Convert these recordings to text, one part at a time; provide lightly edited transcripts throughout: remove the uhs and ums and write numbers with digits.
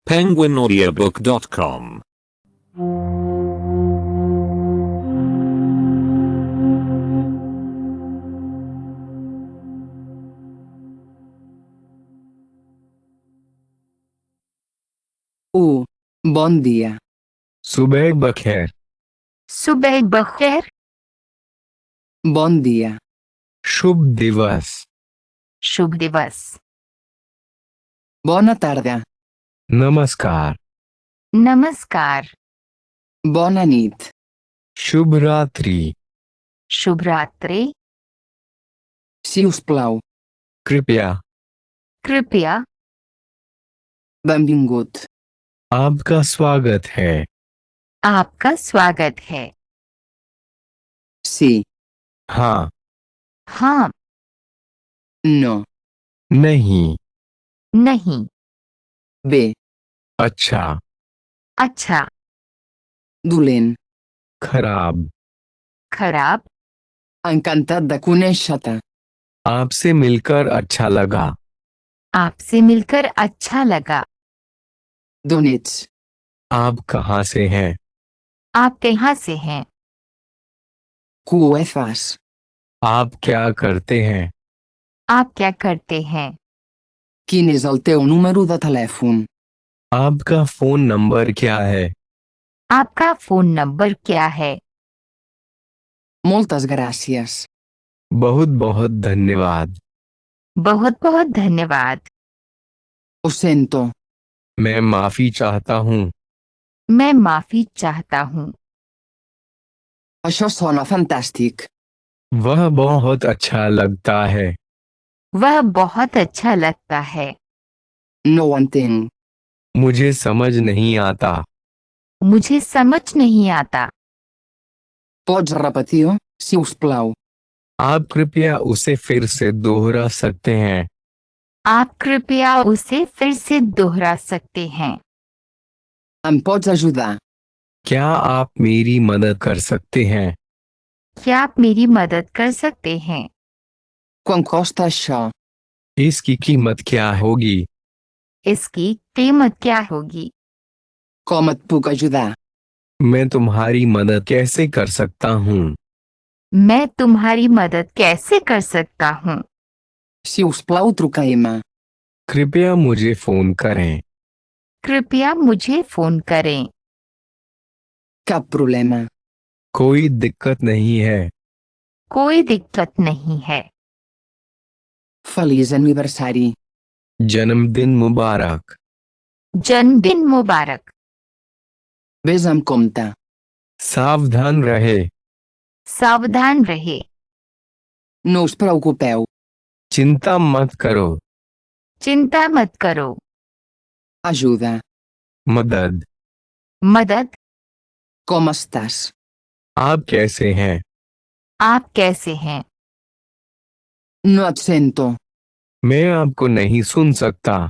penguinaudiobook.com Bon dia. सुबह बखैर। सुबह बखैर। Bon dia. शुभ दिवस। शुभ दिवस। Bona tarda. नमस्कार। नमस्कार। Bona nit. शुभ रात्रि। शुभ रात्रि। Si us plau. कृपया। कृपया। Benvingut. आपका स्वागत है। आपका स्वागत है। Sí. हाँ। हाँ। No. नहीं। नहीं। Bé. अच्छा। अच्छा। Dolent. खराब। खराब। Encantat de conèixer-te. आपसे मिलकर अच्छा लगा। आपसे मिलकर अच्छा लगा। D'on ets? आप कहाँ से हैं? आप कहाँ से हैं? Què fas? आप क्या करते हैं? आप क्या करते हैं? Quin és el teu número de telèfon? आपका फोन नंबर क्या है? आपका फोन नंबर क्या है? Moltes gràcies. बहुत बहुत धन्यवाद। बहुत बहुत धन्यवाद। Ho sento. मैं माफी चाहता हूँ। मैं माफी चाहता हूँ। Això sona fantàstic. वह बहुत अच्छा लगता है। वह बहुत अच्छा लगता है। No ho entenc. मुझे समझ नहीं आता। मुझे समझ नहीं आता। Pots repetir-ho, si us plau? आप कृपया उसे फिर से दोहरा सकते हैं? आप कृपया उसे फिर से दोहरा सकते हैं? Em pots ajudar? क्या आप मेरी मदद कर सकते हैं? क्या आप मेरी मदद कर सकते हैं? Quant costa això? इसकी कीमत क्या होगी? इसकी कीमत क्या होगी? Com et puc ajudar? मैं तुम्हारी मदद कैसे कर सकता हूँ? मैं तुम्हारी मदद कैसे कर सकता हूँ? Si us plau, truqueu-me. कृपया मुझे फोन करें। कृपया मुझे फोन करें। Cap problema. कोई दिक्कत नहीं है। कोई दिक्कत नहीं है। Feliç aniversari. जन्मदिन मुबारक। जन्मदिन मुबारक। Vés amb compte. सावधान रहे। सावधान रहे। No us preocupeu. चिंता मत करो। चिंता मत करो। Ajuda. मदद। मदद। Com estàs? आप कैसे हैं? आप कैसे हैं? No et sento. मैं आपको नहीं सुन सकता।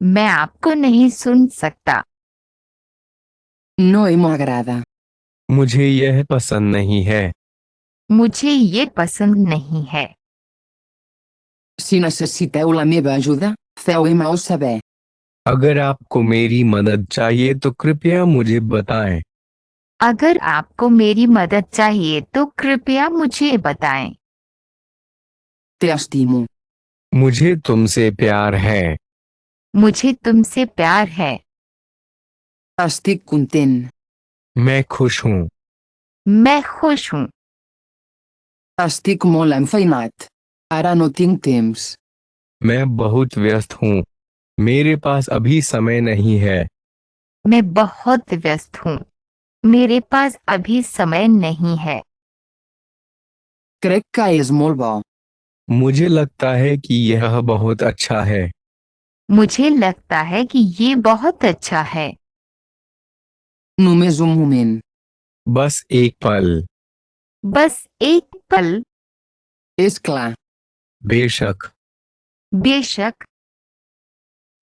मैं आपको नहीं सुन सकता। No m'agrada. मुझे यह पसंद नहीं है। मुझे ये पसंद नहीं है। Si necessiteu la meva ajuda, feu-me-ho saber. अगर आपको मेरी मदद चाहिए तो कृपया मुझे बताएं। अगर आपको मेरी मदद चाहिए तो कृपया मुझे बताएं। Te estimo. मुझे तुमसे प्यार है। मुझे तुमसे प्यार है। Estic content. मैं खुश हूँ। मैं खुश हूँ। Estic molt enfeinat. Ara no tinc temps. मैं बहुत व्यस्त हूँ। मेरे पास अभी समय नहीं है। मैं बहुत व्यस्त हूँ। मेरे पास अभी समय नहीं है। Crec que és molt bo. मुझे लगता है कि यह बहुत अच्छा है। मुझे लगता है कि ये बहुत अच्छा है। Només un moment. बस एक पल। बस एक पल। És clar. बेशक। बेशक।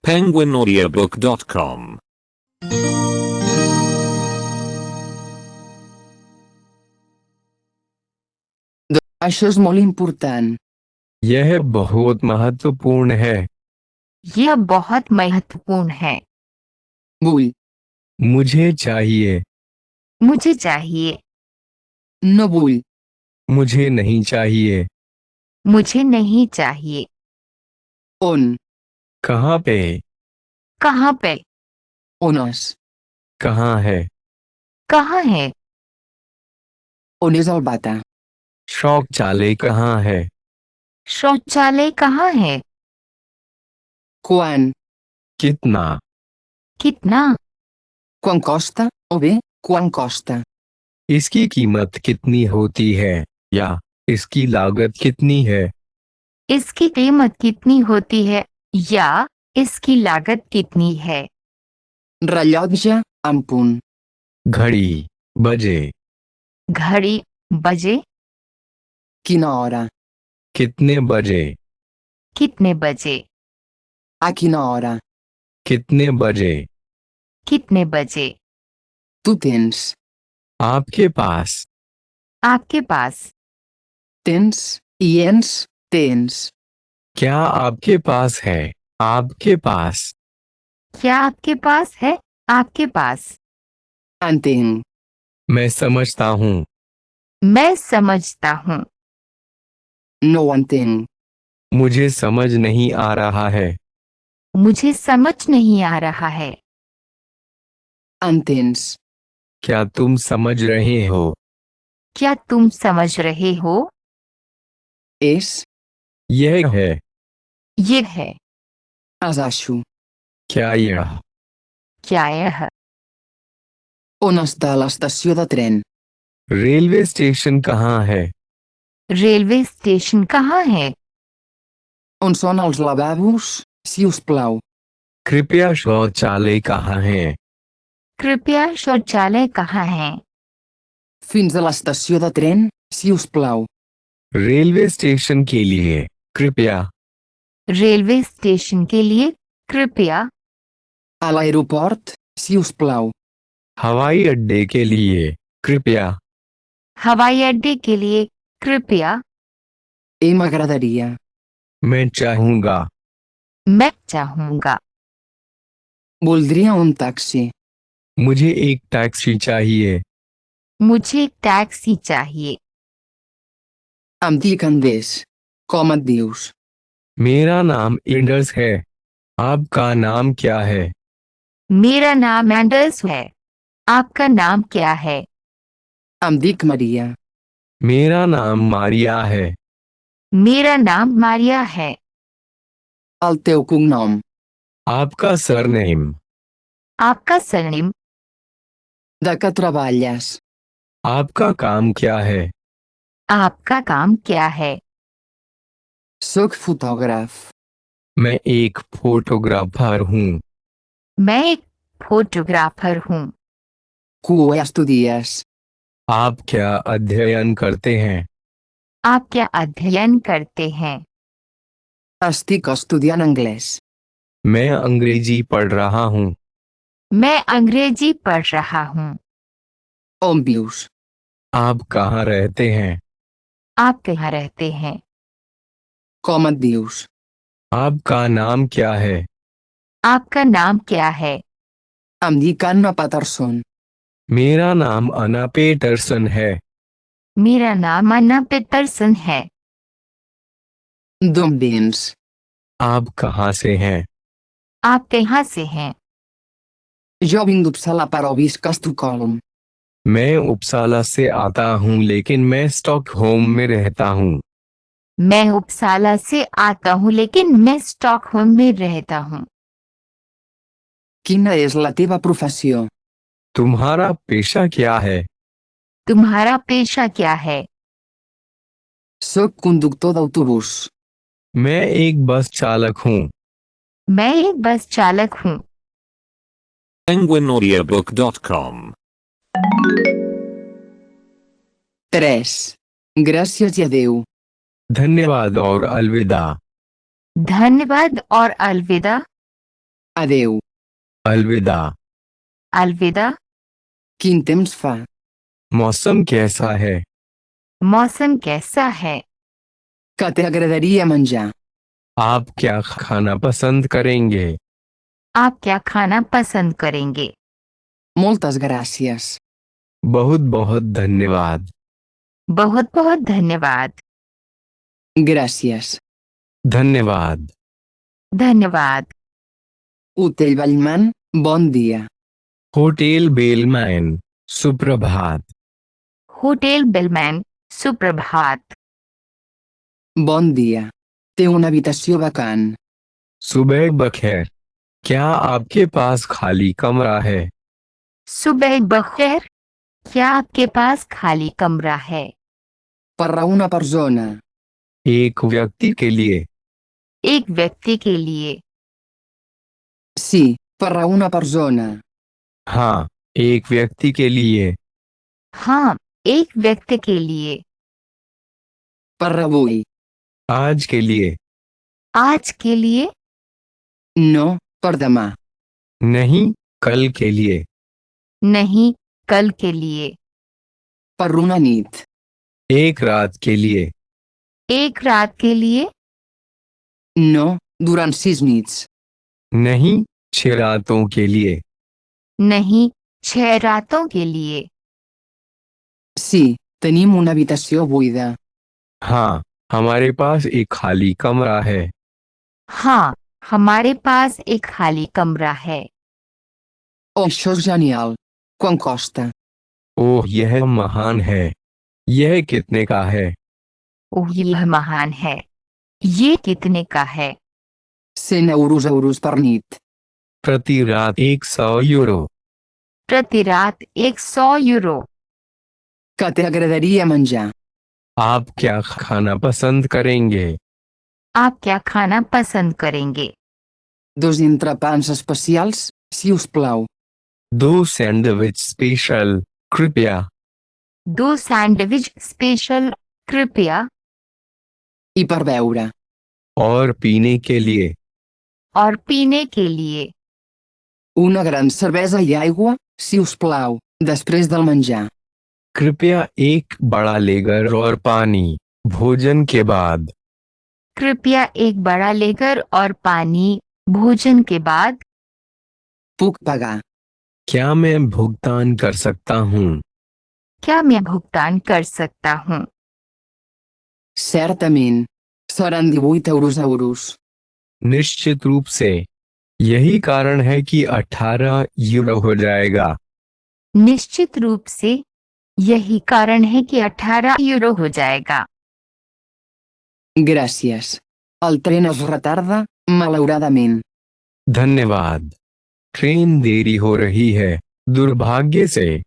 penguinaudiobook.com Això és molt important. यह बहुत महत्वपूर्ण है। यह बहुत महत्वपूर्ण है। Vull. मुझे चाहिए। मुझे चाहिए। No vull. मुझे नहीं चाहिए। मुझे नहीं चाहिए। On. कहाँ पे? कहाँ पे? On és? कहाँ है? कहाँ है? On és el bata? शौचालय कहाँ है? शौचालय कहाँ है? Quan? कितना? कितना? Quan costa? O bé, quan costa? इसकी कीमत कितनी होती है? या इसकी लागत कितनी है? इसकी कीमत कितनी होती है या इसकी लागत कितनी है? Rellotge, en punt. घड़ी, बजे। घड़ी, बजे। Quina hora? कितने बजे? कितने बजे? A quina hora? कितने बजे? कितने बजे? Tu tens? आपके पास। आपके पास। Tens? I ens? Tens. क्या आपके पास है? आपके पास। क्या आपके पास है? आपके पास। Entenc. मैं समझता हूँ। मैं समझता हूँ। No ho entenc. मुझे समझ नहीं आ रहा है। मुझे समझ नहीं आ रहा है। Entens? क्या तुम समझ रहे हो? क्या तुम समझ रहे हो? És? यह है। ये है। És això. क्या यह? क्या यह? On està l'estació de tren? Railway station कहाँ है? रेलवे स्टेशन कहाँ है? On són els lavabos, si us plau? कृपया शौचालय कहाँ है? कृपया शौचालय कहाँ है? Fins a l'estació de tren, si us plau? Railway station के लिए कृपया। रेलवे स्टेशन के लिए कृपया। A l'aeroport, si us plau? हवाई अड्डे के लिए कृपया। हवाई अड्डे के लिए कृपया। M'agradaria. मैं चाहूँगा। मैं चाहूँगा। Voldria un taxi. मुझे एक टैक्सी चाहिए। मुझे एक टैक्सी चाहिए। Em dic Andrés. Com et dius? मेरा नाम एंडर्स है। आपका नाम क्या है? मेरा नाम एंडर्स है। आपका नाम क्या है? Em dic Maria. मेरा नाम मारिया है। मेरा नाम मारिया है। El teu cognom? आपका सरनेम? आपका सरनेम? De què treballes? आपका काम क्या है? आपका काम क्या है? Soc fotògraf. मैं एक फोटोग्राफर हूँ। मैं एक फोटोग्राफर हूँ। Què estudies? आप क्या अध्ययन करते हैं? आप क्या अध्ययन करते हैं? Estic estudiant anglès. मैं अंग्रेजी पढ़ रहा हूँ। मैं अंग्रेजी पढ़ रहा हूँ। On vius? आप कहाँ रहते हैं? आप कहाँ रहते हैं? Com et dius? आपका नाम क्या है? आपका नाम क्या है? Em dic Anna Patterson. मेरा नाम अना पेटरसन है। मेरा नाम अन्ना पीटरसन है। D'on vens? आप कहाँ से हैं? आप कहाँ से हैं? Jo vinc d'Uppsala però visc a Estocolm. मैं उपसाला से आता हूँ लेकिन मैं स्टॉकहोम में रहता हूँ। मैं उपसाला से आता हूँ लेकिन मैं स्टॉकहोम में रहता हूँ। Quina és la teva professió? तुम्हारा पेशा क्या है? तुम्हारा पेशा क्या है? Soc conductor d'autobús. मैं एक बस चालक हूँ। मैं एक बस चालक हूँ। penguinaudiobook.com 3. Gràcies i adeu. धन्यवाद और अलविदा। धन्यवाद और अलविदा। Adeu. अलविदा। अलविदा। Quin temps fa? मौसम कैसा है? मौसम कैसा है? Què t'agradaria menjar? आप क्या खाना पसंद करेंगे? आप क्या खाना पसंद करेंगे? Moltes gràcies. बहुत बहुत धन्यवाद। बहुत बहुत धन्यवाद। Gràcies. धन्यवाद। धन्यवाद। Hotel Vallman, bon dia. Hotel bellman, सुप्रभात। होटल बेलमैन, सुप्रभात। Bon dia. Té una habitació vacant. सुबह बखैर, क्या आपके पास खाली कमरा है? सुबह बखैर, क्या आपके पास खाली कमरा है? Per a una persona. एक व्यक्ति के लिए। एक व्यक्ति के लिए। Sí, per a una persona. हाँ, एक व्यक्ति के लिए। हाँ, एक व्यक्ति के लिए। Per avui. आज के लिए। आज के लिए। No, per demà. नहीं, कल के लिए। नहीं, कल के लिए। Per una nit. एक रात के लिए। एक रात के लिए। No, durant 6 nits. नहीं, 6 रातों के लिए। नहीं, 6 रातों के लिए। Sí, tenim una habitació buida. हाँ, हमारे पास एक खाली कमरा है। हाँ, हमारे पास एक खाली कमरा है। Oh, això és genial. Quant costa? ओह, यह महान है। यह कितने का है? ओह, यह महान है। ये कितने का है? 100 euros per nit. प्रति रात 100 यूरो। प्रति रात 100 यूरो। Que t'agradaria menjar? आप क्या खाना पसंद करेंगे? आप क्या खाना पसंद करेंगे? 2 entrepans especials, si us plau. 2 sandwich special, कृपया। 2 सैंडविच स्पेशल, कृपया। I per beure. और पीने के लिए। और पीने के लिए। Una gran cervesa i aigua, si us plau, després del menjar. कृपया एक बड़ा लेगर और पानी, भोजन के बाद। कृपया एक बड़ा लेकर और पानी, भोजन के बाद। Puc pagar. क्या मैं भुगतान कर सकता हूँ? क्या मैं भुगतान कर सकता हूँ? Certament. Seran 18 euros. निश्चित रूप से। यही कारण है कि 18 यूरो हो जाएगा। निश्चित रूप से। यही कारण है कि 18 यूरो हो जाएगा। Gràcies. El tren es retarda, malauradament. धन्यवाद। ट्रेन देरी हो रही है, दुर्भाग्य से।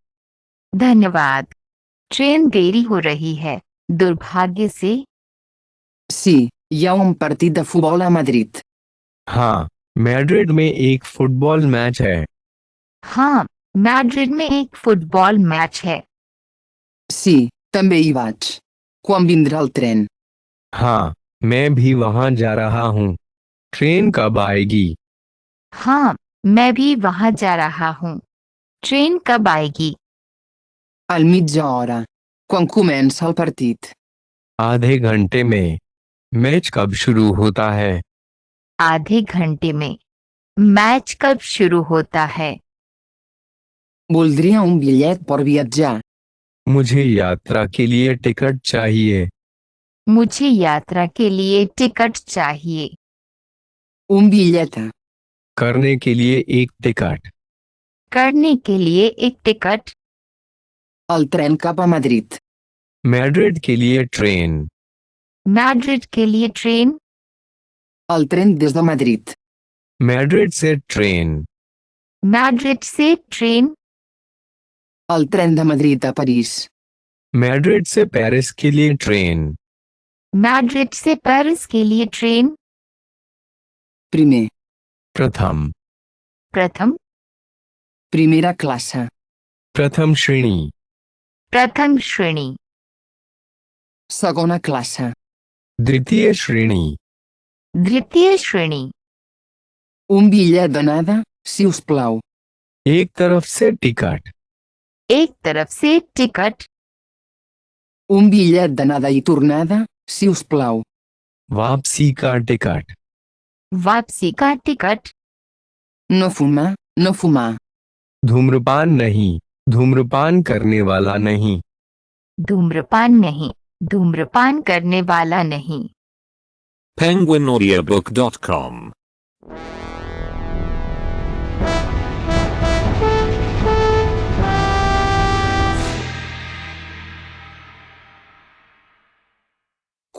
धन्यवाद। ट्रेन देरी हो रही है, दुर्भाग्य से। Sí, hi ha un partit de futbol a Madrid. हाँ, मैड्रिड में एक फुटबॉल मैच है। हाँ, मैड्रिड में एक फुटबॉल मैच है। Sí, també hi vaig. Quan vindrà el tren? हाँ, मैं भी वहाँ जा रहा हूँ। ट्रेन कब आएगी? हाँ, मैं भी वहां जा रहा हूँ। ट्रेन कब आएगी? Al mitja hora. Quan comença el partit? आधे घंटे में। मैच कब शुरू होता है? आधे घंटे में। मैच कब शुरू होता है? Voldria un bitllet per viatjar. मुझे यात्रा के लिए टिकट चाहिए। मुझे यात्रा के लिए टिकट चाहिए। Un bitllet. करने के लिए एक टिकट। करने के लिए एक ticket. El tren cap a Madrid. Madrid के लिए ट्रेन। मैड्रिड के लिए train. El tren des de Madrid. Madrid से ट्रेन। मैड्रिड से train. El tren de Madrid a París. Madrid से पेरिस के लिए ट्रेन। मैड्रिड से पेरिस के लिए ट्रेन। Primer. प्रथम। प्रथम। Primera classe. प्रथम श्रेणी। प्रथम श्रेणी। Segona classe. द्वितीय श्रेणी। द्वितीय श्रेणी। Un bitllet d'anada, si us plau. एक तरफ से टिकट। एक तरफ से ticket. Un bitllet d'anada i tornada, si us plau. वापसी का टिकट। वापसी का ticket. No fumar, no fumar. धूम्रपान नहीं, धूम्रपान करने वाला नहीं। धूम्रपान नहीं, धूम्रपान करने वाला नहीं। penguinaudiobook.com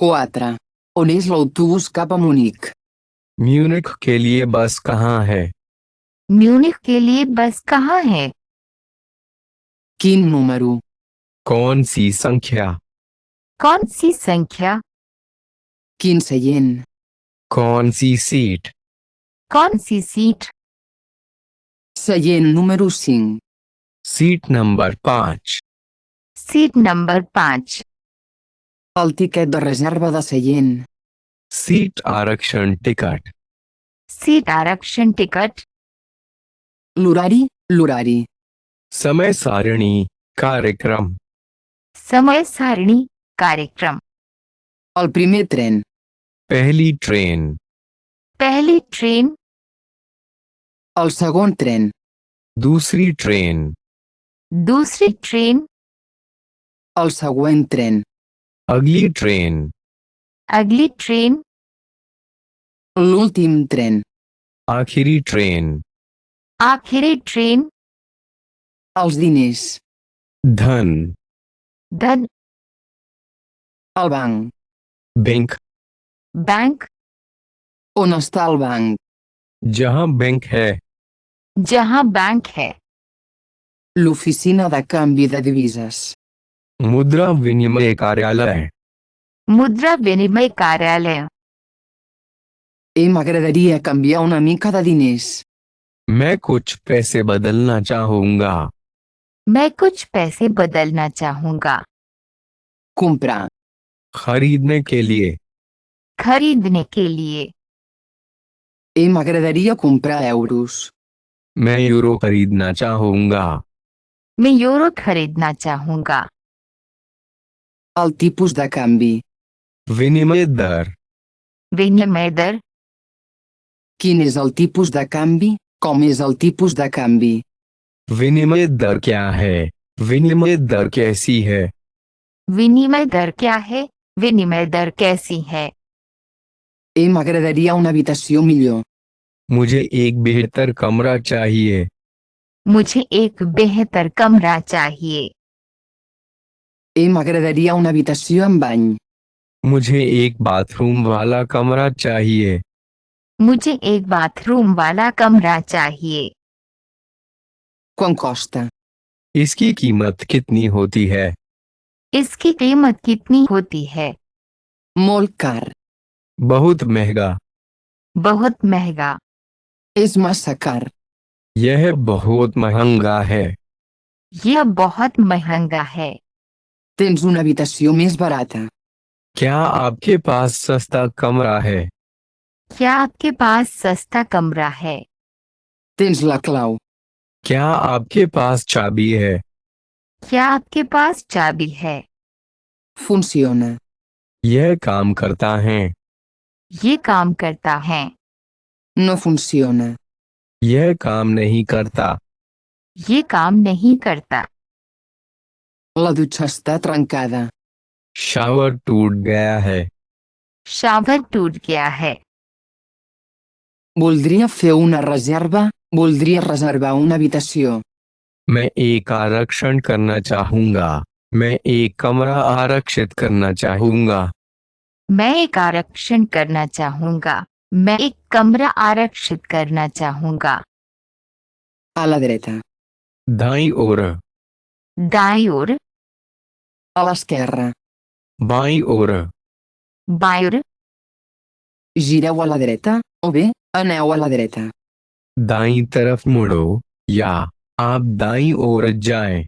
Quatre. On és l'autobús cap a Munic? Munich के लिए बस कहाँ है? म्यूनिख के लिए बस कहाँ है? Quin número? कौन सी संख्या? कौन सी संख्या? Quin seient? कौन सी सीट? कौन सी seat? Seient número 5. Seat number 5। Seat number 5। El tiquet de reserva de seient. सीट आरक्षण टिकट। सीट आरक्षण टिकट। L'horari? L'horari. समय सारणी कार्यक्रम। समय सारणी कार्यक्रम। El primer tren. पहली ट्रेन। पहली ट्रेन। El segon tren. दूसरी ट्रेन। दूसरी ट्रेन। El següent tren. अगली ट्रेन। अगली ट्रेन। L'últim tren. आखिरी ट्रेन। आखिरी ट्रेन। Els diners. धन। धन। El banc. Bank. Bank. On està el banc? जहां बैंक है। जहां बैंक है। L'oficina de canvi de divises. मुद्रा विनिमय कार्यालय। मुद्रा विनिमय कार्यालय। M'agradaria canviar una mica de diners. मैं कुछ पैसे बदलना चाहूंगा। मैं कुछ पैसे बदलना चाहूंगा। Comprar. खरीदने के लिए। खरीदने के लिए। M'agradaria comprar euros. मैं यूरो खरीदना चाहूंगा। मैं यूरो खरीदना चाहूंगा। El tipus de canvi. विनिमय दर। विनिमय दर। Quin és el tipus de canvi? Com és el tipus de canvi? विनिमय दर क्या है? विनिमय दर कैसी है? विनिमय दर क्या है? विनिमय दर कैसी है? M'agradaria una habitació millor. मुझे एक बेहतर कमरा चाहिए। मुझे एक बेहतर कमरा चाहिए। M'agradaria una habitació amb bany. मुझे एक बाथरूम वाला कमरा चाहिए। मुझे एक बाथरूम वाला कमरा चाहिए। Quant costa? इसकी कीमत कितनी होती है? इसकी कीमत कितनी होती है? Molt car. बहुत महंगा। बहुत महंगा। És massa car. यह बहुत महंगा है। यह बहुत महंगा है। Tens una habitació més barata. क्या आपके पास सस्ता कमरा है? क्या आपके पास सस्ता कमरा है? Tens la clau. क्या आपके पास चाबी है? क्या आपके पास चाबी है? Funciona. यह काम करता है। ये काम करता है। No funciona. यह काम नहीं करता। ये काम नहीं करता। La dutxa està trencada. Shower टूट गया है। शावर टूट गया है। Voldria fer una reserva. Voldria reservar una habitació. मैं एक आरक्षण करना चाहूंगा। मैं एक कमरा आरक्षित करना चाहूंगा। मैं एक आरक्षण करना चाहूंगा। मैं एक कमरा आरक्षित करना चाहूंगा। A la dreta. दाईं ओर। दाईं ओर। A l'esquerra. बाईं ओर। बाईं ओर। Gireu a la dreta, o bé, aneu a la dreta. दाईं तरफ मुड़ो या आप दाईं ओर जाएं।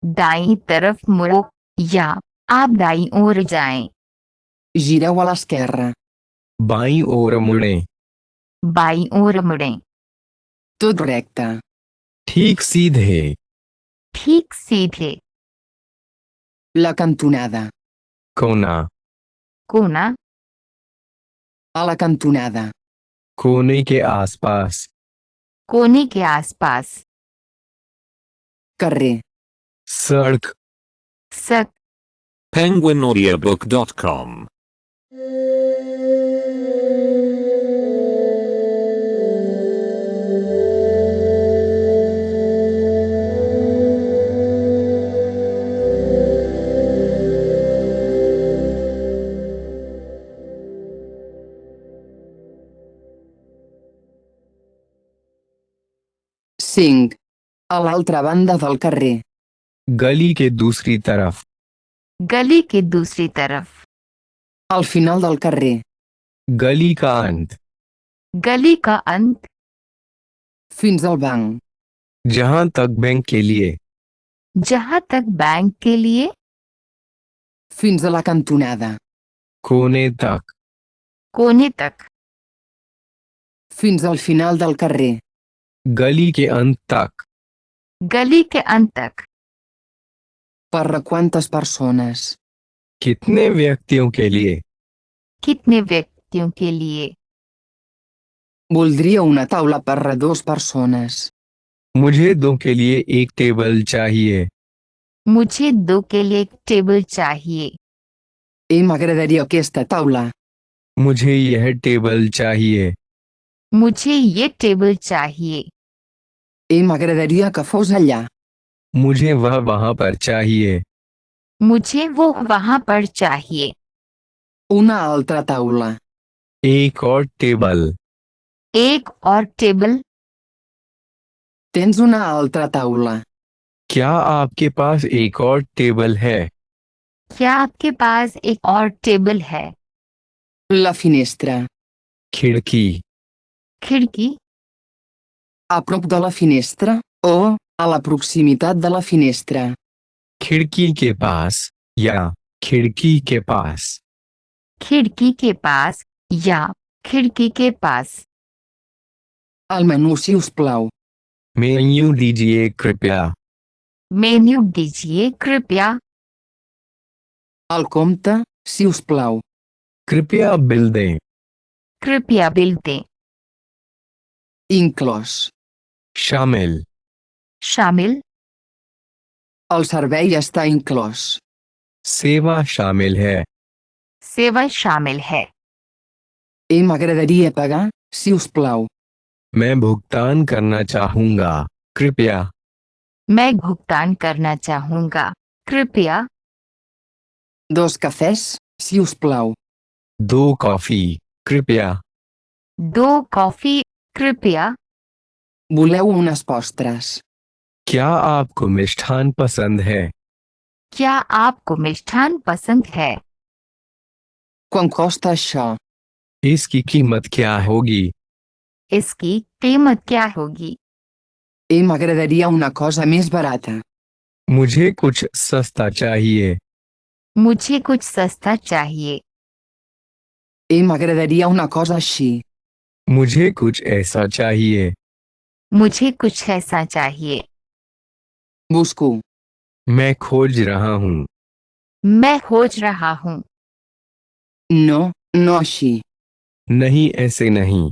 दाईं तरफ मुड़ो या आप दाईं ओर जाएं। Gireu a l'esquerra. बाईं ओर मुड़ें। बाईं ओर मुड़ें। Tot recte. ठीक सीधे। ठीक सीधे। La cantonada. कोना। कोना। A la cantonada. कोने के आसपास। कोने के आसपास। carrer, सड़क, सक, penguinaudiobook.com. cinc. A l'altra banda del carrer, गली के दूसरी तरफ, गली के दूसरी तरफ। al final del carrer, गली का अंत, गली का अंत। fins al banc, जहां तक बैंक के लिए, जहां तक बैंक के लिए। fins a la cantonada, कोने तक, कोने तक। fins al final del carrer, गली के अंत तक। गली के अंत तक। per a quantes persones, कितने व्यक्तियों के लिए? कितने व्यक्तियों के लिए? voldria una taula per a 2 persones, मुझे 2 के लिए एक टेबल चाहिए। मुझे 2 के लिए एक टेबल चाहिए। m'agradaria aquesta taula, मुझे यह टेबल चाहिए। मुझे ये टेबल चाहिए। m'agradaria que fos allà, मुझे वह वहां पर चाहिए। मुझे वो वहां पर चाहिए। una altra taula, एक और टेबल। एक और table. tens una altra taula, क्या आपके पास एक और टेबल है? क्या आपके पास एक और टेबल है? la finestra, खिड़की, खिड़की, a prop de la finestra, o a la proximitat de la finestra, खिड़की के पास या खिड़की के पास। खिड़की के पास या खिड़की के पास। el menú si us plau, menu दीजिए कृपया। मेन्यू दीजिए कृपया। el compte, si us plau, कृपया बिल दें। कृपया बिल दें। inclòs, शामिल, शामिल, el servei està inclòs, सेवा शामिल है। सेवा शामिल है। m'agradaria pagar, si us plau, मैं भुगतान करना चाहूंगा, कृपया। मैं भुगतान करना चाहूंगा, कृपया। 2 cafès, si us plau, 2 coffee, कृपया। 2 कॉफी, कृपया। voleu unes postres, क्या आपको मिष्ठान पसंद है? क्या आपको मिष्ठान पसंद है? quant costa això, इसकी कीमत क्या होगी? इसकी कीमत क्या होगी? m'agradaria una cosa més barata, मुझे कुछ सस्ता चाहिए। मुझे कुछ सस्ता चाहिए। m'agradaria una cosa així, मुझे कुछ ऐसा चाहिए। मुझे कुछ ऐसा चाहिए। busco, मैं खोज रहा हूँ। मैं खोज रहा हूँ। no, no així, नहीं, ऐसे नहीं।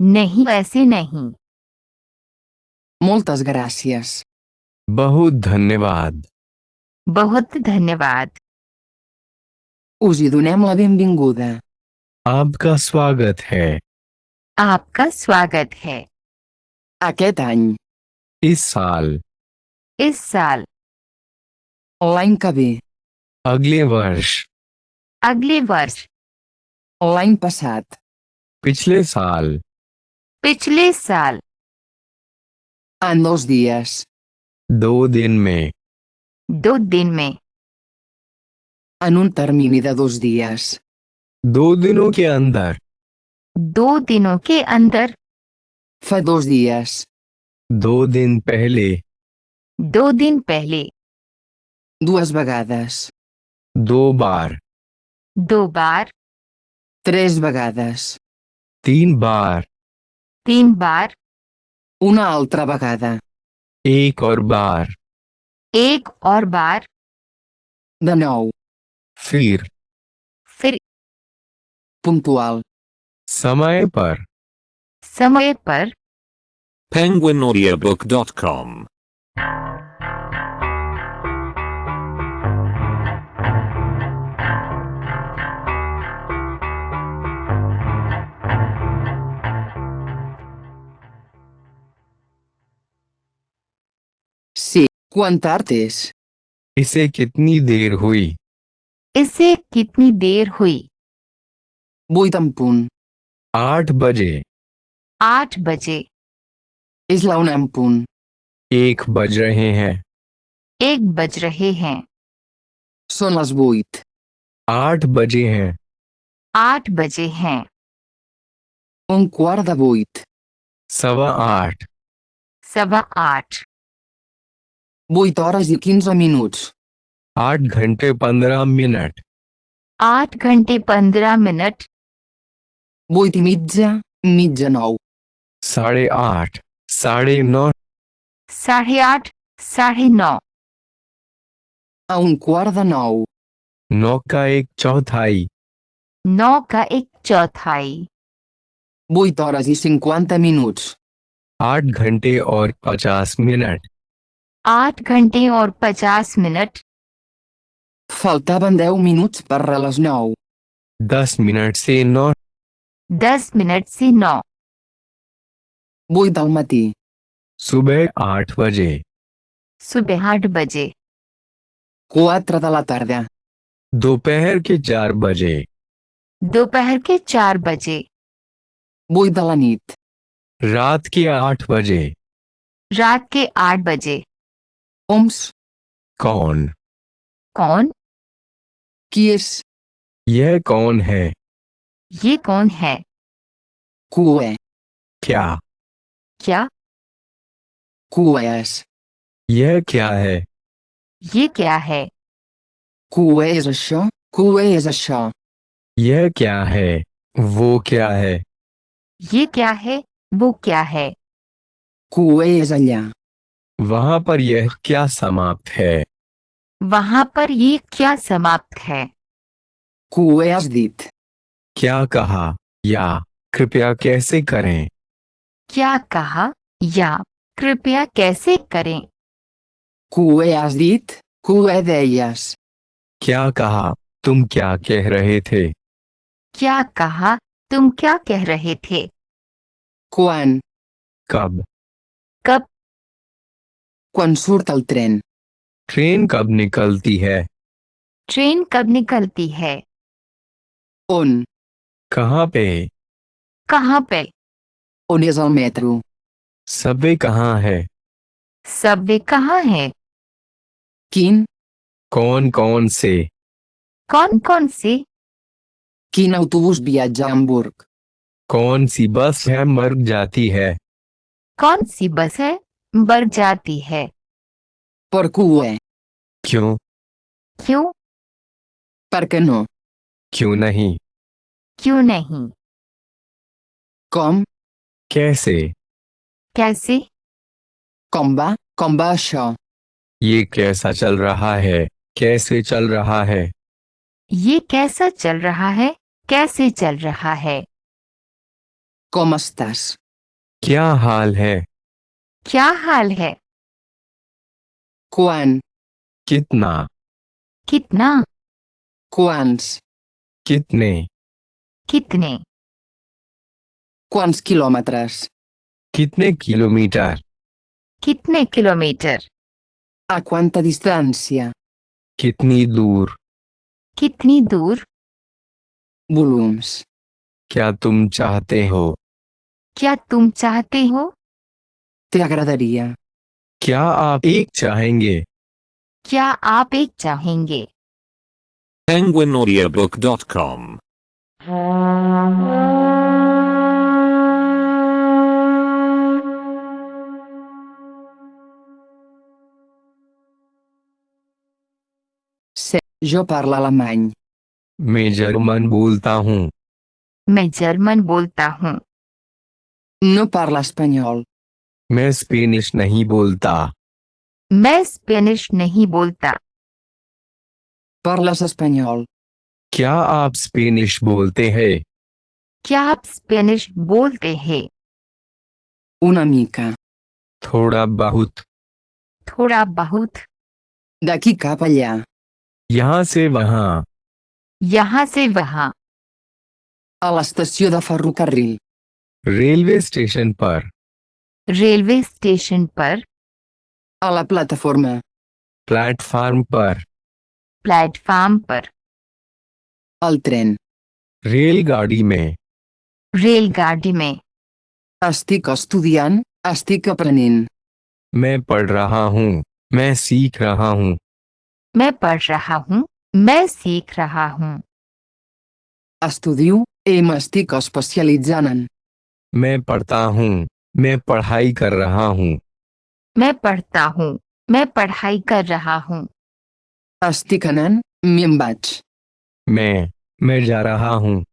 नहीं, ऐसे नहीं। moltes gràcies, बहुत धन्यवाद। बहुत धन्यवाद। us hi donem la benvinguda, आपका स्वागत है। आपका स्वागत है। aquest any, इस साल, इस साल, l'any que ve, अगले वर्ष, अगले वर्ष, l'any passat, पिछले साल, पिछले साल, en 2 dies, 2 दिन में, 2 दिन में, en un termini de 2 dies, 2 दिनों के अंदर, 2 दिनों के अंदर, fa 2 dies, 2 दिन पहले, 2 दिन पहले, 2 vegades, 2 बार, 2 बार, 3 vegades, 3 बार, 3 बार, una altra vegada, एक और बार, एक और बार, de nou, फिर, फिर, puntual, समय पर, समय पर, penguinaudiobook.com. Sí, quant tard és? इसे कितनी देर हुई? इसे कितनी देर हुई? 8 en punt. 8 बजे। 8 बजे। És la 1 en punt. 1 बज रहे हैं। 1 बज रहे हैं। Són les 8. 8 बजे हैं। 8 बजे हैं। 7:15. 8:15। 8:15। 8 hores i 15 minuts. 8 घंटे 15 मिनट। 8 घंटे 15 minute. 8 i mitja, mitja 9. 8:30। 9:30। 8:30, 9:30। A 8:15. 9 का 1/4। 9 का 1/4। 8 hores i 50 minuts. 8 घंटे और 50 मिनट। 8 घंटे और 50 minute. Faltaven 10 minuts per a les 9. 10 minute से 9। 10 मिनट से 9। 8 del matí. सुबह 8 बजे। सुबह 8 बजे। 4 de la tarda. दोपहर के 4 बजे। दोपहर के 4 बजे। 8 de la nit. रात के 8 बजे। रात के 8 बजे। Oms. कौन? कौन? Qui és? यह कौन है? ये कौन है? Cue. क्या? क्या? Cues. यह क्या है? ये क्या है? Cue és això? Cue és això. यह क्या है? वो क्या है? ये क्या है? वो क्या है? Cue és allà. वहां पर यह क्या समाप्त है? वहां पर ये क्या समाप्त है? Cue has dit. क्या कहा? या कृपया कैसे करें? क्या कहा? या कृपया कैसे करें? Cue has dit? Cue deies. क्या कहा? तुम क्या कह रहे थे? क्या कहा? तुम क्या कह रहे थे? Quan? कब? कब? Quan surt el tren? Train कब निकलती है? ट्रेन कब निकलती है? On? कहाँ पे? कहाँ पे? On és el metro? Subway कहाँ है? सबवे कहाँ है? Quin? कौन कौन से? कौन कौन से? Quin autobús viatja a Hamburg? कौन सी बस है मर जाती है? कौन सी बस है बढ़ जाती है? Per cue? क्यों? क्यों? Per què no? क्यों नहीं? क्यों नहीं? Com? कैसे? कैसे? Com va? Com va això? ये कैसा चल रहा है? कैसे चल रहा है? ये कैसा चल रहा है? कैसे चल रहा है? Com estàs? क्या हाल है? क्या हाल है? Quan? कितना? कितना? Quants? कितने? कितने? Quants quilòmetres? कितने किलोमीटर? कितने किलोमीटर? A quanta distància? कितनी दूर? कितनी दूर? Volums? क्या तुम चाहते हो? क्या तुम चाहते हो? T'agradaria? क्या आप एक चाहेंगे? क्या आप एक चाहेंगे? penguinaudiobook.com. Sé, jo parlo alemany. मैं जर्मन बोलता हूँ। मैं जर्मन बोलता हूँ। No parla espanyol. मैं स्पेनिश नहीं बोलता। मैं स्पेनिश नहीं बोलता। Parles espanyol. क्या आप स्पेनिश बोलते हैं? क्या आप स्पेनिश बोलते हैं? Una mica. थोड़ा बहुत, थोड़ा बहुत, D'aquí cap allà. यहाँ से वहाँ, यहाँ से वहाँ, A l'estació de ferrocarril. Railway station पर, रेलवे स्टेशन पर, A la plataforma. प्लेटफार्म पर, प्लेटफार्म पर, Al tren. रेलगाड़ी में, रेलगाड़ी में, Estic estudiant, estic aprenent. मैं पढ़ रहा हूँ, मैं सीख रहा हूँ, मैं पढ़ रहा हूँ, मैं सीख रहा हूँ। Estudio, m'estic especialitzant en. मैं पढ़ता हूँ, मैं पढ़ाई कर रहा हूँ, मैं पढ़ता हूँ, मैं पढ़ाई कर रहा हूँ। Estic anant, me'n vaig. मैं जा रहा हूँ,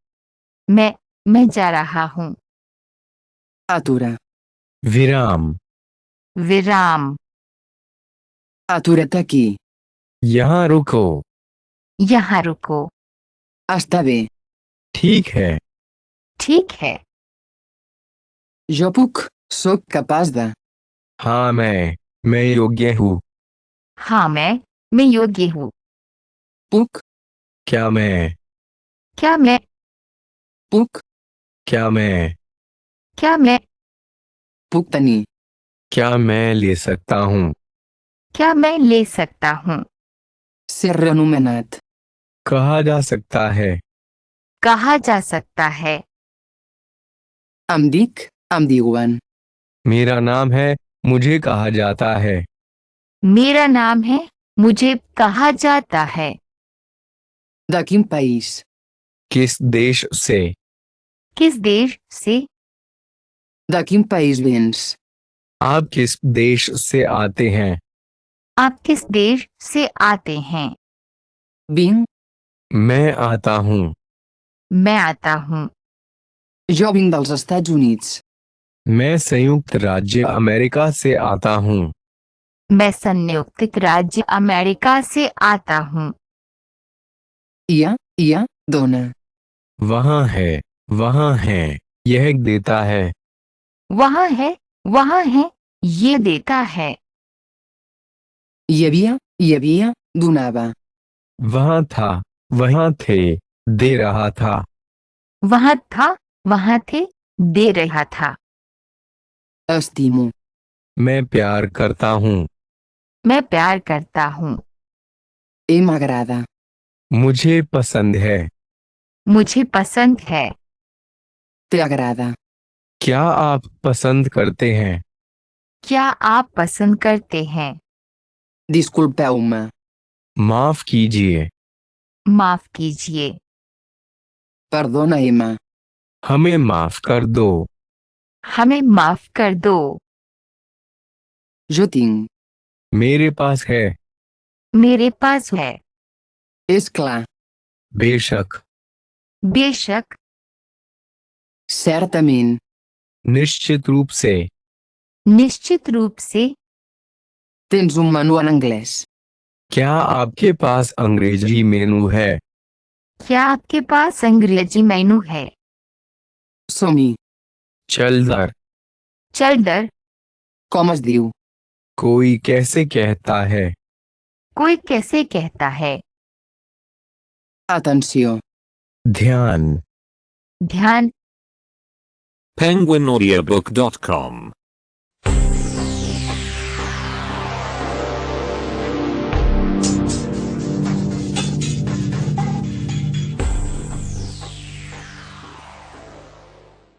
मैं जा रहा हूँ। Atura. विराम, विराम, Atura't aquí. यहाँ रुको, यहाँ रुको। Està bé. ठीक है, ठीक है, Jo puc, sóc capaç de. हाँ मैं योग्य हूँ, हाँ मैं योग्य हूँ। Puc, क्या मैं, क्या मैं, puc, क्या मैं, क्या मैं, puc tenir. क्या मैं ले सकता हूँ, क्या मैं ले सकता हूँ। Ser reanomenat. कहा जा सकता है, कहा जा सकता है। Em dic, em diuen. मेरा नाम है, मुझे कहा जाता है, मेरा नाम है, मुझे कहा जाता है। De quin país? किस देश से, किस देश से, De quin país vens? आप किस देश से आते हैं, आप किस देश से आते हैं। Vinc, मैं आता हूँ, मैं आता हूँ। jo vinc dels Estats Units. मैं संयुक्त राज्य अमेरिका से आता हूँ, मैं संयुक्त राज्य अमेरिका से आता हूँ। Hi ha, dona. वहाँ है, यह देता है, वहाँ है, ये देता है। Hi havia, donava. वहाँ थे, दे रहा था, वहाँ थे, दे रहा था। Estimo. मैं प्यार करता हूँ, मैं प्यार करता हूँ। M'agrada. मुझे पसंद है, मुझे पसंद है। Te agrada. क्या आप पसंद करते हैं, क्या आप पसंद करते हैं। Disculpeu-me. माफ कीजिए, माफ कीजिए। Perdona, M. हमें माफ कर दो, हमें माफ कर दो। Jo tinc. मेरे पास है, मेरे पास है। És clar. बेशक, बेशक, Certament. निश्चित रूप से, निश्चित रूप से। Tens un menú en anglès. क्या आपके पास अंग्रेजी मेनू है, क्या आपके पास अंग्रेजी मेनू है। Som-hi. चल दर, चल दर, Com es diu? कोई कैसे कहता है, कोई कैसे कहता है। Atenció. ध्यान, ध्यान, penguinaudiobook.com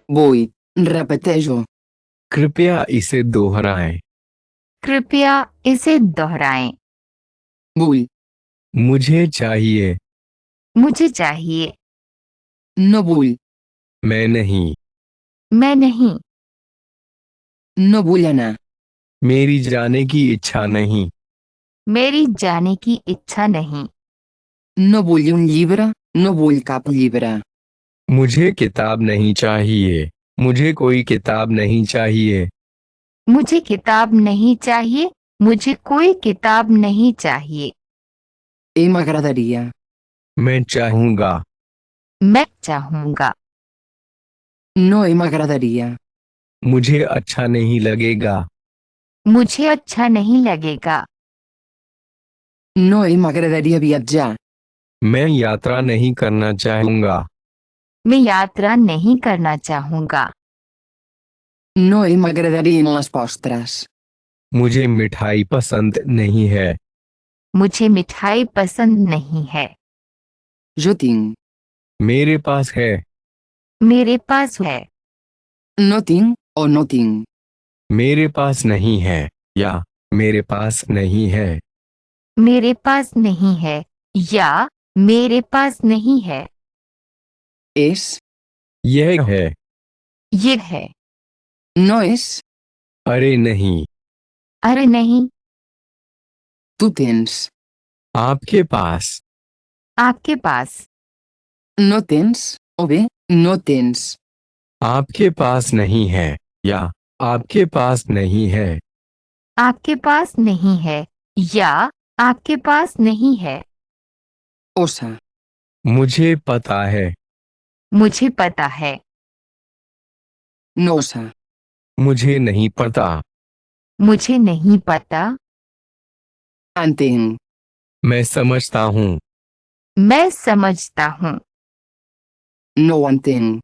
Vull. Repeteix-ho. कृपया इसे दोहराएं, कृपया इसे दोहराएं। Vull. मुझे चाहिए, मुझे चाहिए। No vull. मैं नहीं, मैं नहीं, No vull anar. मेरी जाने की इच्छा नहीं, मेरी जाने की इच्छा नहीं। No vull un llibre, no vull cap llibre. मुझे किताब नहीं चाहिए, मुझे कोई किताब नहीं चाहिए, मुझे किताब नहीं चाहिए, मुझे कोई किताब नहीं चाहिए। M'agradaria. मैं चाहूँगा, मैं चाहूँगा। No m'agradaria. मुझे अच्छा नहीं लगेगा। मुझे अच्छा नहीं लगेगा। No m'agradaria viatjar. मैं यात्रा नहीं करना चाहूँगा। मैं यात्रा नहीं करना चाहूँगा। No m'agradarien les postres. मुझे मिठाई पसंद नहीं है। मुझे मिठाई पसंद नहीं है। Jo tinc. मेरे पास है। मेरे पास है। No tinc o no tinc. मेरे पास नहीं है या मेरे पास नहीं है। मेरे पास नहीं है या मेरे पास नहीं है। És. यह है। ये है। No és. अरे नहीं। अरे नहीं। Tu tens. आपके पास। आपके पास। No tens. O bé, no tens. आपके पास नहीं है या आपके पास नहीं है। आपके पास नहीं है या आपके पास नहीं है। Ossa. मुझे पता है। मुझे पता है। Nossa. मुझे नहीं पता। मुझे नहीं पता। Entenc. मैं समझता हूँ। मैं समझता हूँ। No ho entenc.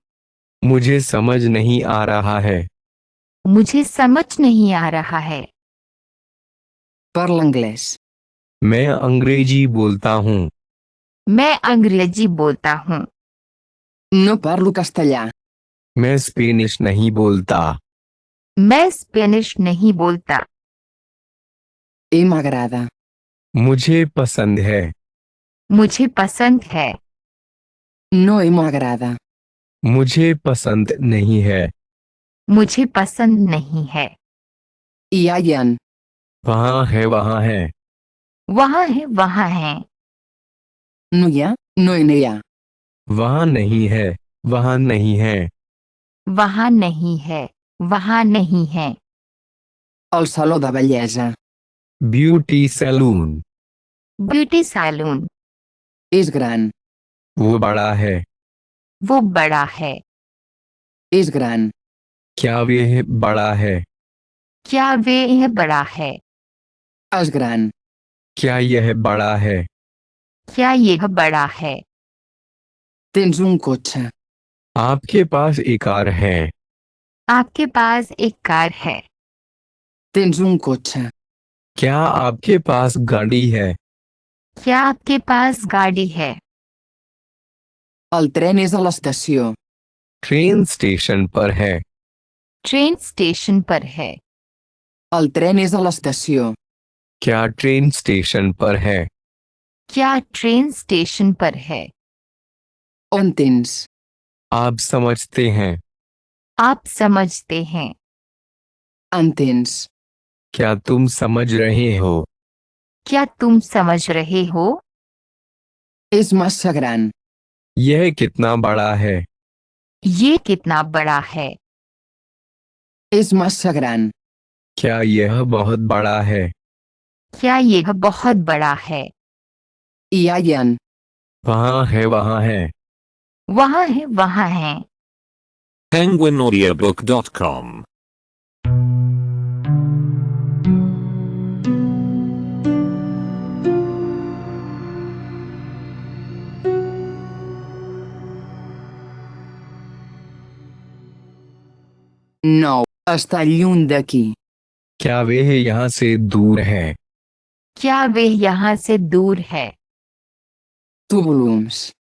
मुझे समझ नहीं आ रहा है। मुझे समझ नहीं आ रहा है। Parla anglès. मैं अंग्रेजी बोलता हूँ। मैं अंग्रेजी बोलता हूँ। No parlo castellà. मैं स्पेनिश नहीं बोलता। मैं स्पेनिश नहीं बोलता। M'agrada. मुझे पसंद है। मुझे पसंद है। No m'agrada. मुझे पसंद नहीं है। मुझे पसंद नहीं है। Iaien. वहाँ है वहाँ है। वहाँ है वहाँ है। No hi ha. No n'hi ha. वहाँ नहीं है वहाँ नहीं है। वहाँ नहीं है। वहाँ नहीं है। El saló de bellesa. Beauty salon. Beauty salon. És gran. वो बड़ा है। वो बड़ा है। És gran. क्या वह बड़ा है? क्या वे यह बड़ा है? És gran. क्या यह बड़ा है? क्या यह बड़ा है? Tens un cotxe. आपके पास एक कार है। आपके पास एक कार है। Tens un cotxe. क्या आपके पास गाड़ी है? क्या आपके पास गाड़ी है? El tren és a l'estació. Train station पर है। ट्रेन स्टेशन पर है। El tren és a l'estació. क्या ट्रेन स्टेशन पर है? क्या ट्रेन स्टेशन पर है? On tens? आप समझते हैं। आप समझते हैं। Entens? क्या तुम समझ रहे हो? क्या तुम समझ रहे हो? És massa gran. यह कितना बड़ा है? ये कितना बड़ा है? És massa gran. क्या यह बहुत बड़ा है? क्या यह बहुत बड़ा है? Iaien. वहाँ है वहाँ है। वहाँ है वहाँ है। penguinaudiobook.com No. Està lluny d'aquí. क्या वह यहाँ से दूर है? क्या वे यहाँ से दूर है? Tu volums.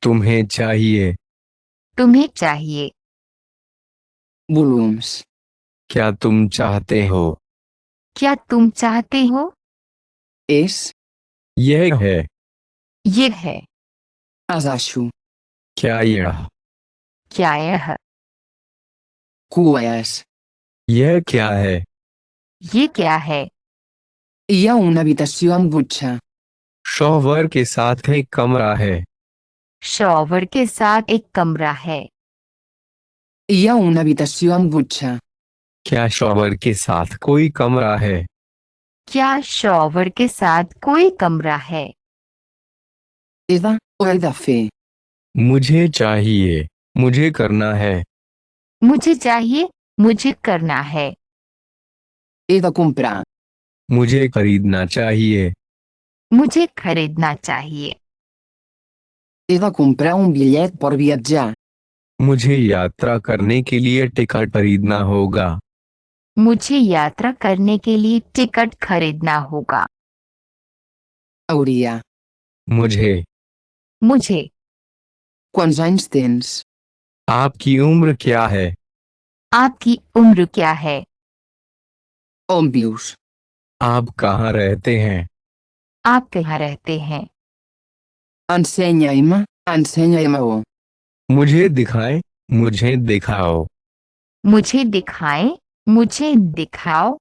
तुम्हें चाहिए। तुम्हें चाहिए। Volums. क्या तुम चाहते हो? क्या तुम चाहते हो? És. यह है। ये है। És això. क्या यह? क्या यह? Cues. यह क्या है? ये क्या है? Hi ha una habitació amb dutxa. Shower के साथ एक कमरा है। शॉवर के साथ एक कमरा है। Hi ha una habitació amb dutxa. क्या शॉवर के साथ कोई कमरा है? क्या शॉवर के साथ कोई कमरा है? He de o he de fer? मुझे चाहिए। मुझे करना है। मुझे चाहिए। मुझे करना है। He de comprar. मुझे खरीदना चाहिए। मुझे खरीदना चाहिए। He de comprar un bitllet per viatjar. मुझे यात्रा करने के लिए टिकट खरीदना होगा। मुझे यात्रा करने के लिए टिकट खरीदना होगा। Hauria. मुझे। मुझे। Quants anys tens? आपकी उम्र क्या है? आपकी उम्र क्या है? On vius? आप कहाँ रहते हैं? आप कहाँ रहते हैं? Ensenya-me, ensenya-me-ho. मुझे दिखाएं, मुझे दिखाओ। मुझे दिखाएं, मुझे दिखाओ।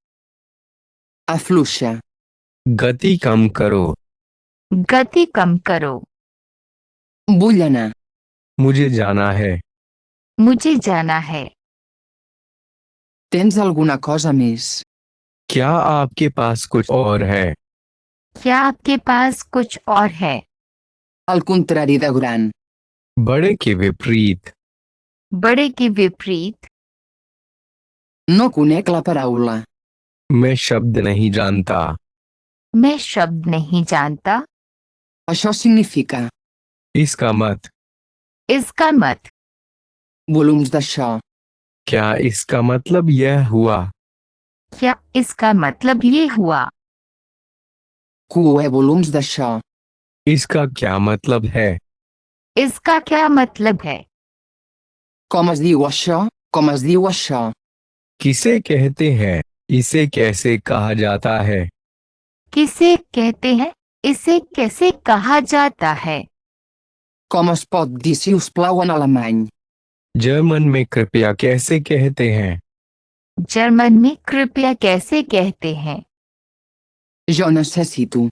Afluixa. गति कम करो। गति कम करो। Vull anar. मुझे जाना है। मुझे जाना है। Tens alguna cosa més? क्या आपके पास कुछ और है? क्या आपके पास कुछ और है? Al contrari de gran. बड़े के विपरीत। बड़े के विपरीत। No conec la paraula. मैं शब्द नहीं जानता। मैं शब्द नहीं जानता। Això significa. इसका मत। इसका मत। Volums d'això. क्या इसका मतलब यह हुआ? क्या इसका मतलब ये हुआ? Cue volums d'això. इसका क्या मतलब है? इसका क्या मतलब है? Com es diu això? Com es diu això? किसे कहते हैं? इसे कैसे कहा जाता है? किसे कहते हैं? इसे कैसे कहा जाता है? Com es pot dir si us plau en alemany? German में कृपया कैसे कहते हैं? जर्मन में कृपया कैसे कहते हैं? Jo necessito.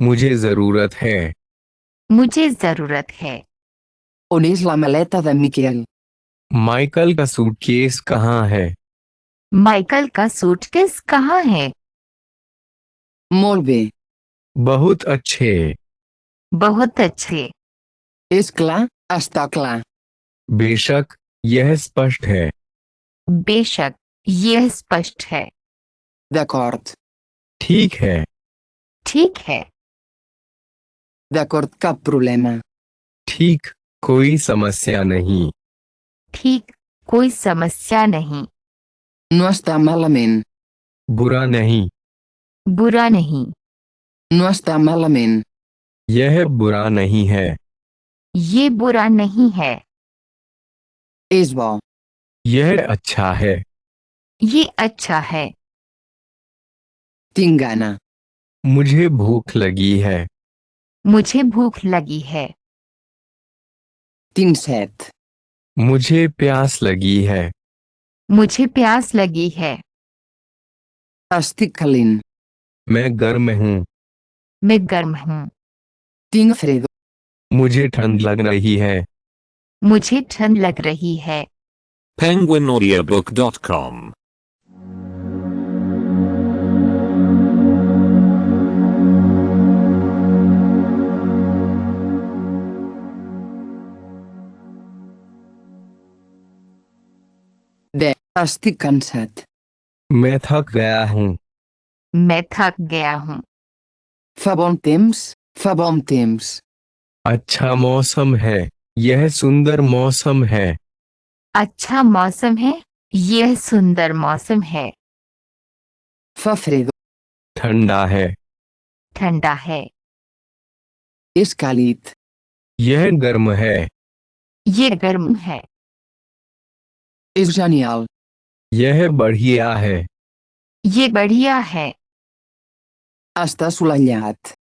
मुझे जरूरत है। मुझे जरूरत है। On és la maleta de Miquel? Michael का सूटकेस कहाँ है? माइकल का सूटकेस कहाँ है? Molt bé. बहुत अच्छे। बहुत अच्छे। És clar, està clar. बेशक, यह स्पष्ट है। बेशक, यह स्पष्ट है। D'acord. ठीक है। ठीक है। D'acord, cap problema. ठीक, कोई समस्या नहीं। ठीक, कोई समस्या नहीं। No està malament. बुरा नहीं। बुरा नहीं। No està malament. यह बुरा नहीं है। ये बुरा नहीं है। És bo. यह अच्छा है। ये अच्छा है। Tinc gana. मुझे भूख लगी है। मुझे भूख लगी है। Tinc set. मुझे प्यास लगी है। मुझे प्यास लगी है। Estic calent. मैं गर्म हूँ। मैं गर्म हूँ। Tinc fred. मुझे ठंड लग रही है। मुझे ठंड लग रही है। penguinaudiobook.com Estic cansat. मैं थक गया हूँ। मैं थक गया हूँ। Fa bon temps, fa bon temps. अच्छा मौसम है। यह सुंदर मौसम है। अच्छा मौसम है। यह सुंदर मौसम है। Fa fred. ठंडा है। ठंडा है। És càlid. यह गर्म है। ये गर्म है। És genial. यह बढ़िया है। ये बढ़िया है। Està assolellat.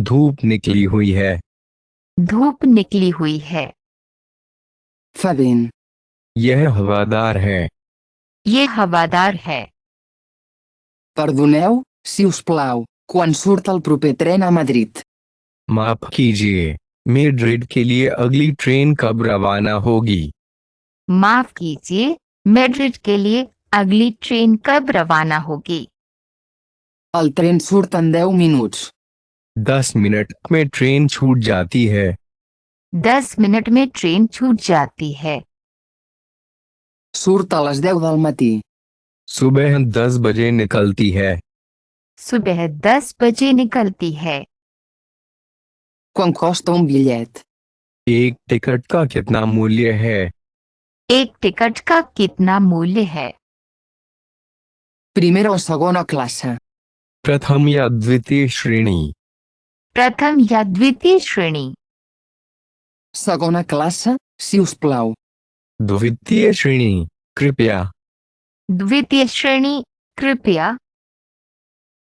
धूप निकली हुई है। धूप निकली हुई है। Fa vent. यह हवादार है। ये हवादार है। Perdoneu, si us plau, quan surt el proper tren a Madrid? माफ कीजिए, मैड्रिड के लिए अगली ट्रेन कब रवाना होगी? माफ कीजिए, मैड्रिड के लिए अगली ट्रेन कब रवाना होगी? El tren surt en 10 minuts. 10 minute में ट्रेन छूट जाती है। 10 मिनट में ट्रेन छूट जाती है। Surt a les 10 del matí. सुबह 10 बजे निकलती है। सुबह 10 बजे निकलती है। Quan costa un bitllet? एक टिकट का कितना मूल्य है? एक टिकट का कितना मूल्य है? Primera o segona classe? प्रथम या द्वितीय श्रेणी? प्रथम या द्वितीय श्रेणी? Segona classe, si us plau. द्वितीय श्रेणी, कृपया। द्वितीय श्रेणी, कृपया।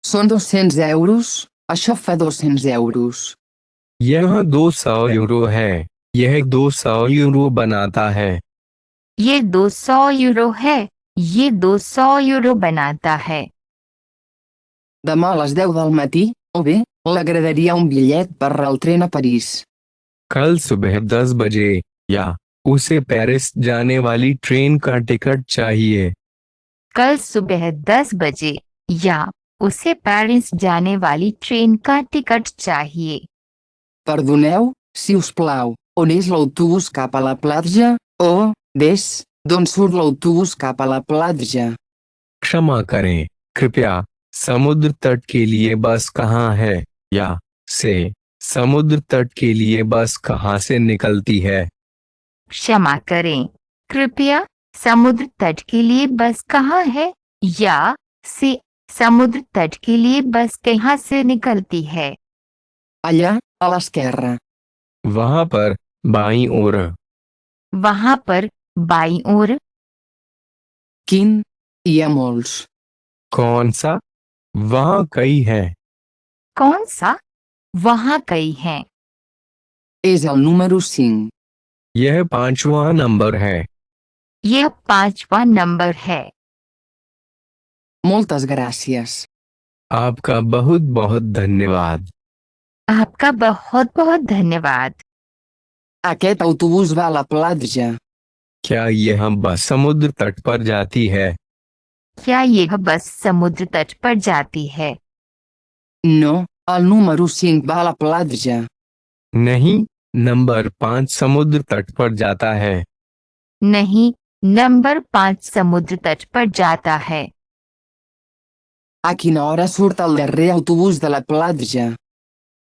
Són 200 euros? Això fa 200 euros. यह 200 यूरो है। यह 200 यूरो बनाता है। ये 200 यूरो है। ये 200 यूरो बनाता है। Demà a les 10 del matí, o bé, l'agradaria un bitllet per el tren a París. कल सुबह 10 बजे या उसे पेरिस जाने वाली ट्रेन का टिकट चाहिए। कल सुबह 10 बजे या उसे पेरिस जाने वाली ट्रेन का टिकट चाहिए। Perdoneu, si us plau, on és l'autobús cap a la platja? Oh, des, d'on surt l'autobús cap a la platja? क्षमा करें, कृपया समुद्र तट के लिए बस कहाँ है? या से समुद्र तट के लिए बस कहाँ से निकलती है? क्षमा करें, कृपया समुद्र तट के लिए बस कहाँ है? या से समुद्र तट के लिए बस कहाँ से निकलती है? Allà, a l'esquerra. वहाँ पर, बाईं ओर। वहाँ पर, बाईं ओर। Quin? Hi ha molts. कौन सा? वहाँ कई हैं। कौन सा? वहाँ कई हैं। És el número 5. यह 5वां नंबर है। यह 5वां नंबर है। Moltes gràcies. आपका बहुत बहुत धन्यवाद। आपका बहुत बहुत धन्यवाद। Aquest autobús va a la platja. क्या यह बस समुद्र तट पर जाती है? क्या यह बस समुद्र तट पर जाती है? No, el número 5 va a la platja. नहीं, नंबर 5 समुद्र तट पर जाता है। नहीं, नंबर 5 समुद्र तट पर जाता है। A quina hora surt el darrer autobús de la platja?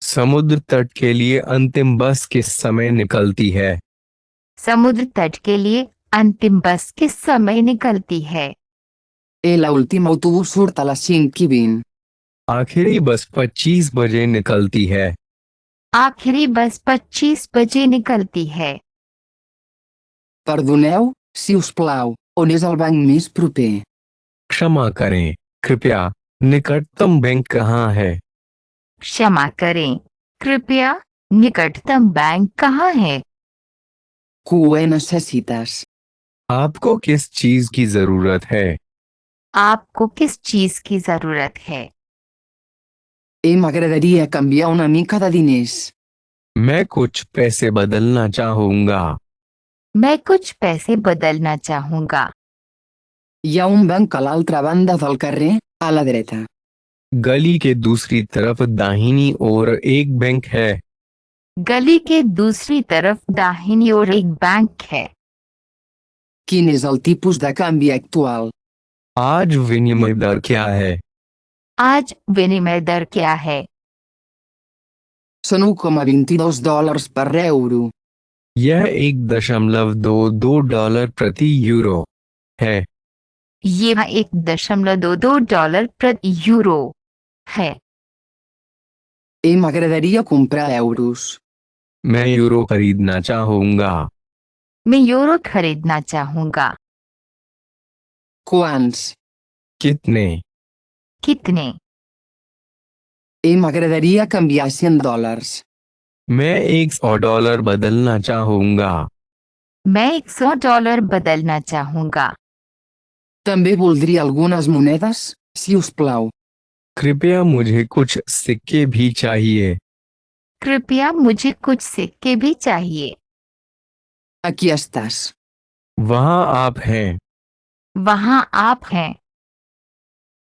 समुद्र तट के लिए अंतिम बस किस समय निकलती है? समुद्र तट के लिए अंतिम बस किस समय निकलती है? L'últim autobús surt a les 5:20. आखिरी बस 25 बजे निकलती है। आखिरी बस 25 बजे निकलती है। Perdoneu, si us plau, on és el banc més proper? क्षमा करें, कृपया निकटतम बैंक कहाँ है? क्षमा करें, कृपया निकटतम बैंक कहाँ है? Què necessites? आपको किस चीज की जरूरत है? आपको किस चीज की जरूरत है? M'agradaria canviar una mica de diners. मैं कुछ पैसे बदलना चाहूंगा। मैं कुछ पैसे बदलना चाहूंगा। Hi ha un banc a l'altra banda del carrer, a la dreta. गली के दूसरी तरफ दाहिनी ओर एक बैंक है। गली के दूसरी तरफ दाहिनी ओर एक बैंक है। Quin és el tipus de canvi actual? आज विनिमय दर क्या है? आज विनिमय दर क्या है? Són $1,22 per euro. यह 1.22 डॉलर प्रति यूरो है। यह 1.22 डॉलर प्रति यूरो है। M'agradaria comprar euros. मैं यूरो खरीदना चाहूंगा। मैं यूरो खरीदना चाहूंगा। Quants? कितने? कितने? M'agradaria canviar $100. मैं $100 बदलना चाहूंगा। मैं $100 बदलना चाहूंगा। També voldria algunes monedes, si us plau. कृपया मुझे कुछ सिक्के भी चाहिए। कृपया मुझे कुछ सिक्के भी चाहिए। Aquí estàs. वहाँ आप हैं। वहाँ आप हैं।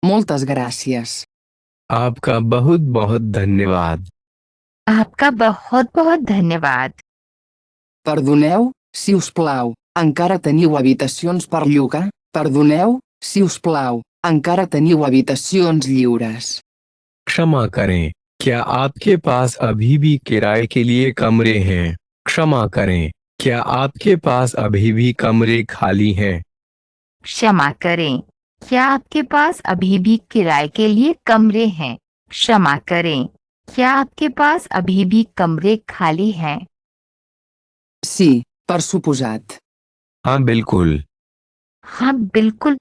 Moltes gràcies. आपका बहुत बहुत धन्यवाद। आपका बहुत बहुत धन्यवाद। Perdoneu, si us plau, encara teniu habitacions per llogar? Perdoneu, si us plau, encara teniu habitacions lliures? क्षमा करें, क्या आपके पास अभी भी किराए के लिए कमरे हैं? क्षमा करें, क्या आपके पास अभी भी कमरे खाली हैं? क्षमा करें, क्या आपके पास अभी भी किराए के लिए कमरे हैं? क्षमा करें, क्या आपके पास अभी भी कमरे खाली हैं? Sí, per suposat. हाँ बिल्कुल। हाँ बिल्कुल,